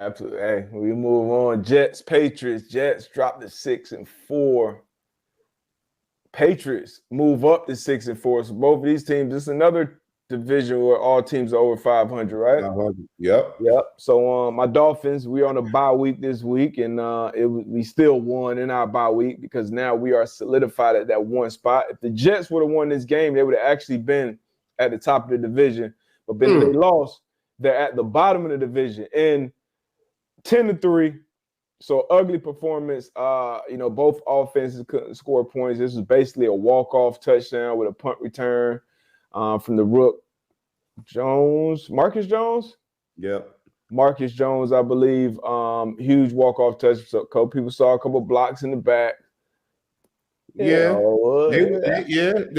Absolutely. Hey, we move on. Jets, Patriots. Jets drop to 6-4. Patriots move up to 6-4. So both of these teams, this is another division where all teams are over 500, right? 500. Yep. Yep. So my Dolphins, we're on a bye week this week, and we still won in our bye week because now we are solidified at that one spot. If the Jets would have won this game, they would have actually been at the top of the division. But then they lost. They're at the bottom of the division and 10-3. So ugly performance. Both offenses couldn't score points. This was basically a walk-off touchdown with a punt return from the rook Marcus Jones. Yep. Marcus Jones, I believe. Huge walk-off touch. So a couple people saw a couple blocks in the back. They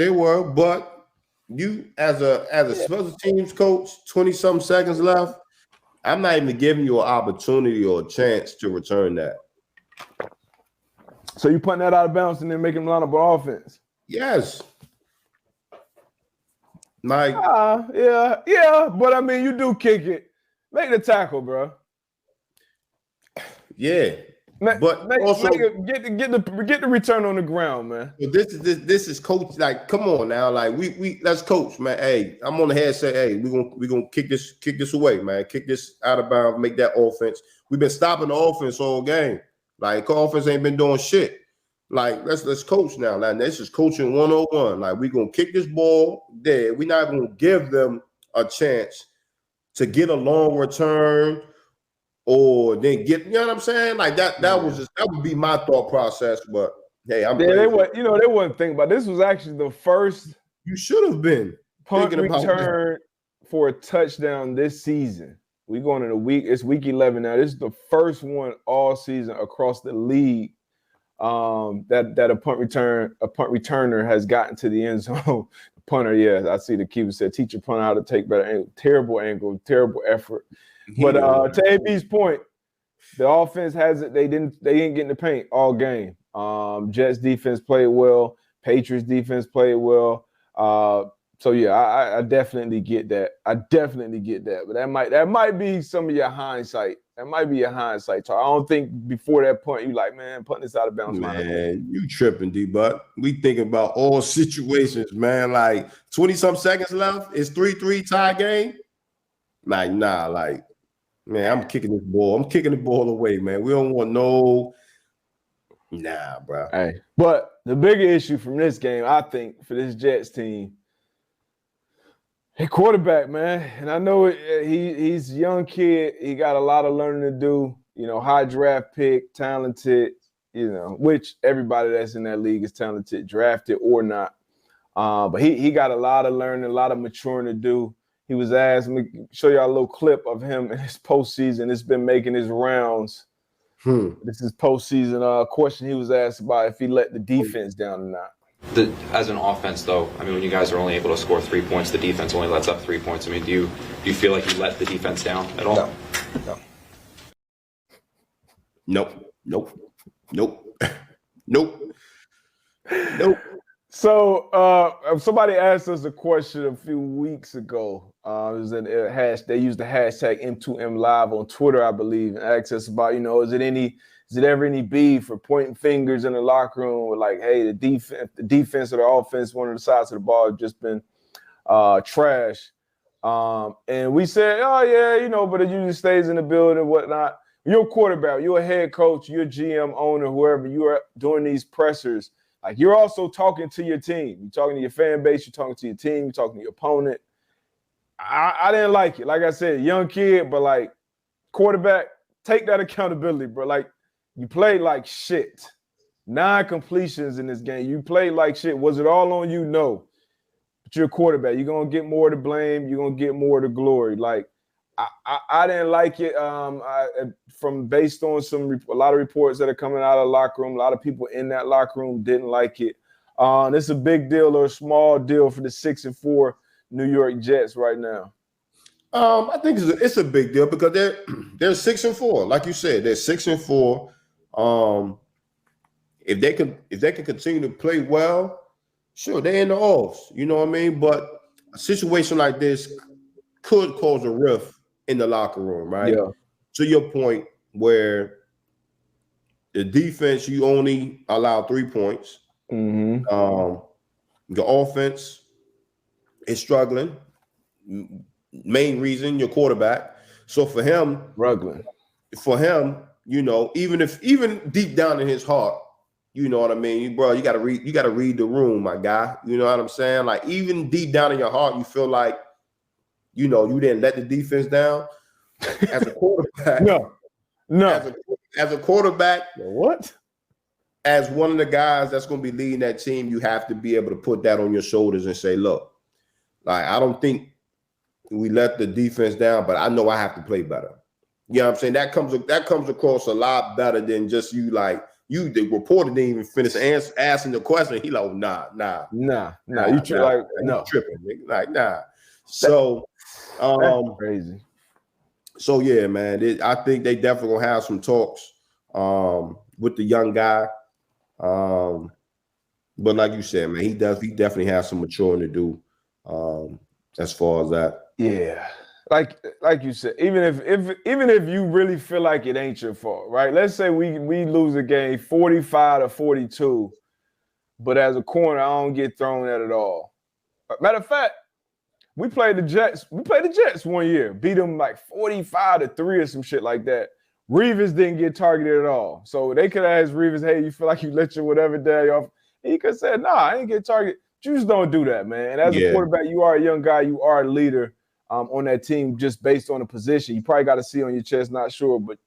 were. But you, as a special teams coach, 20-something seconds left. I'm not even giving you an opportunity or a chance to return that. So you putting that out of bounds and then making them line up on offense? Yes. Like, yeah. But I mean, you do kick it. Make the tackle, bro. Yeah. But also get the return on the ground, man. This is coach. Like, come on now. Like, we let's coach, man. Hey, I'm on the head. Say, hey, we gonna kick this away, man. Kick this out of bounds. Make that offense. We've been stopping the offense all game. Like, offense ain't been doing shit. Like, let's coach now. Like, this is coaching 101. Like, we gonna kick this ball dead. We're not gonna give them a chance to get a long return. Or then get, you know what I'm saying? Like that would be my thought process. But hey, they wasn't thinking about this. Was actually the first you should have been punt return for a touchdown this season. We going in it's week 11 now. This is the first one all season across the league that a punt returner has gotten to the end zone. The punter, yeah, I see the keeper said, teach your punter how to take better angle. Terrible angle, terrible effort. But to AB's point, the offense has it. They didn't get in the paint all game. Jets defense played well. Patriots defense played well. So yeah, I definitely get that. But that might be some of your hindsight. That might be your hindsight. So I don't think before that point you like, man, putting this out of bounds. Man, you tripping, D-Butt. We thinking about all situations, man. Like 20-some seconds left. It's 3-3 tie game. Like, nah, like, man, I'm kicking this ball. I'm kicking the ball away, man. We don't want nah, bro. Hey, but the bigger issue from this game, I think, for this Jets team, hey, quarterback, man. And I know he's a young kid. He got a lot of learning to do. You know, high draft pick, talented, which everybody that's in that league is talented, drafted or not. But he got a lot of learning, a lot of maturing to do. He was asked, let me show y'all a little clip of him in his postseason. It's been making his rounds. This is postseason question he was asked about if he let the defense down or not. As an offense, though, I mean, when you guys are only able to score 3 points, the defense only lets up 3 points. I mean, do you feel like you let the defense down at all? Nope. So somebody asked us a question a few weeks ago. It was they used the hashtag M2M Live on Twitter, I believe, and asked us about, is it ever any beef for pointing fingers in the locker room with like, hey, the defense or the offense, one of the sides of the ball have just been trash. And we said, oh yeah, but it usually stays in the building and whatnot. You're a quarterback, you're a head coach, you're a GM, owner, whoever, you are doing these pressers. Like, you're also talking to your team. You're talking to your fan base. You're talking to your team. You're talking to your opponent. I didn't like it. Like I said, young kid, but, like, quarterback, take that accountability, bro. Like, you played like shit. 9 completions in this game. You played like shit. Was it all on you? No. But you're a quarterback. You're going to get more to blame. You're going to get more to glory. Like, I didn't like it based on a lot of reports that are coming out of the locker room. A lot of people in that locker room didn't like it. This is a big deal or a small deal for the 6-4 New York Jets right now. I think it's a big deal because they're 6-4. Like you said, they're 6-4. If they can continue to play well, sure, they're in the offs. You know what I mean? But a situation like this could cause a rift in the locker room, right? Yeah. to your point where the defense, you only allow 3 points. The offense is struggling. Main reason, your quarterback. So for him, even deep down in his heart, you know what I mean, bro, you gotta read the room, my guy. You know what I'm saying? Like, even deep down in your heart, you feel like, you didn't let the defense down. As a quarterback, no. As a quarterback, what? As one of the guys that's going to be leading that team, you have to be able to put that on your shoulders and say, look, like, I don't think we let the defense down, but I know I have to play better. You know what I'm saying? That comes across a lot better than just you, like, the reporter didn't even finish asking the question. He like, nah. You tripping, nigga. Like, nah. So, that's crazy. So yeah, man, I think they definitely gonna have some talks with the young guy. But like you said, man, he definitely has some maturing to do as far as that. Yeah. Like you said, even if you really feel like it ain't your fault, right? Let's say we lose a game 45-42, but as a corner, I don't get thrown at all. Matter of fact, we played the Jets. We played the Jets one year, beat them like 45-3 or some shit like that. Revis didn't get targeted at all. So they could ask Revis, hey, you feel like you let your whatever day off? And he could have said, nah, I didn't get targeted. You just don't do that, man. And as a quarterback, you are a young guy. You are a leader on that team just based on the position. You probably got to see on your chest, not sure. But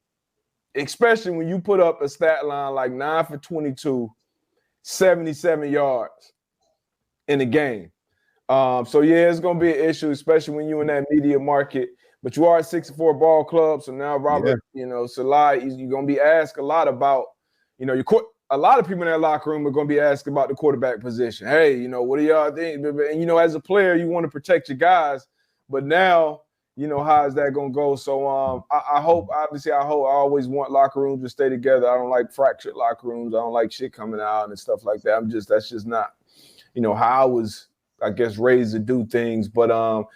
especially when you put up a stat line like 9 for 22, 77 yards in the game. So yeah, it's gonna be an issue, especially when you're in that media market. But you are a 64 ball club, so now Robert, Saleh, you're gonna be asked a lot about, a lot of people in that locker room are gonna be asked about the quarterback position. Hey, what do y'all think? And as a player, you want to protect your guys, but now, how is that gonna go? So I hope, obviously, I always want locker rooms to stay together. I don't like fractured locker rooms. I don't like shit coming out and stuff like that. That's just not, how I was, I guess, raised to do things. But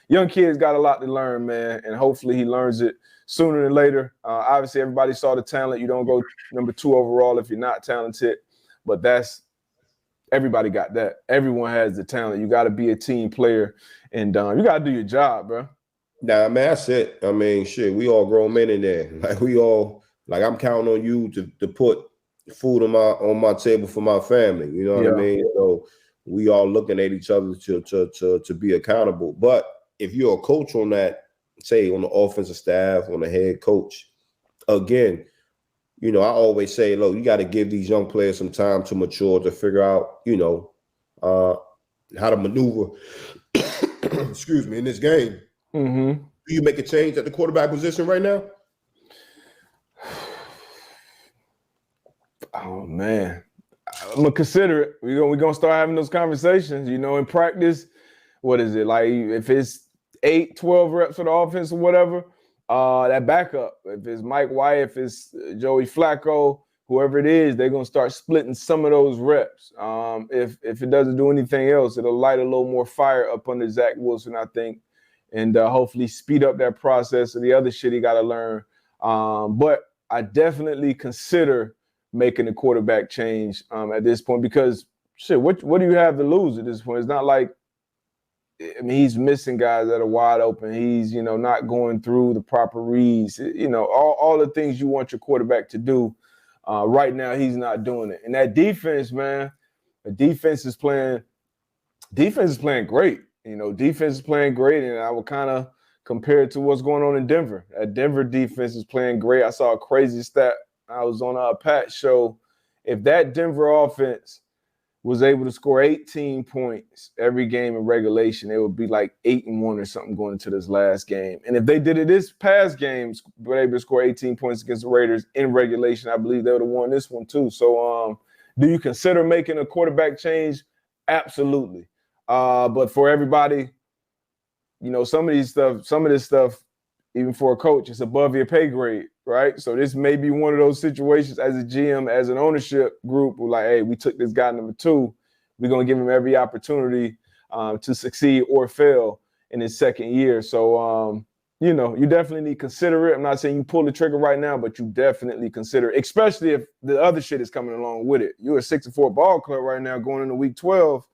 young kids got a lot to learn, man, and hopefully he learns it sooner than later. Obviously, everybody saw the talent. You don't go number 2 overall if you're not talented, but everybody got that. Everyone has the talent. You got to be a team player, and you got to do your job, bro. Nah, man, that's it. I mean, shit, we all grown men in there. Like, I'm counting on you to put food on my table for my family. You know what I mean? So we all looking at each other to be accountable. But if you're a coach on that, say on the offensive staff, on the head coach, again, I always say, look, you got to give these young players some time to mature, to figure out, how to maneuver, excuse me, in this game. Mm-hmm. Do you make a change at the quarterback position right now? Oh, man. I'm going to consider it. We're gonna start having those conversations. In practice, what is it? Like, if it's 8, 12 reps for the offense or whatever, that backup, if it's Mike White, if it's Joey Flacco, whoever it is, they're going to start splitting some of those reps. If it doesn't do anything else, it'll light a little more fire up under Zach Wilson, I think, and hopefully speed up that process of the other shit he got to learn. But I definitely consider making a quarterback change at this point, because shit, what do you have to lose at this point? It's not like, he's missing guys that are wide open. He's, not going through the proper reads, all the things you want your quarterback to do. Right now, he's not doing it. And that defense, man, the defense is playing great. Defense is playing great, and I would kind of compare it to what's going on in Denver. That Denver defense is playing great. I saw a crazy stat. I was on a Pat show. If that Denver offense was able to score 18 points every game in regulation, it would be like 8-1 or something going into this last game. And if they did it this past game, were able to score 18 points against the Raiders in regulation, I believe they would have won this one too. So do you consider making a quarterback change? Absolutely. But for everybody, some of this stuff, even for a coach, it's above your pay grade, right? So this may be one of those situations as a GM, as an ownership group, we're like, hey, we took this guy number 2. We're going to give him every opportunity to succeed or fail in his second year. So you know, you definitely need to consider it. I'm not saying you pull the trigger right now, but you definitely consider it, especially if the other shit is coming along with it. You're a 6-4 ball club right now going into week 12.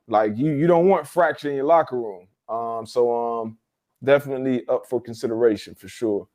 Like you don't want fracture in your locker room. So definitely up for consideration for sure.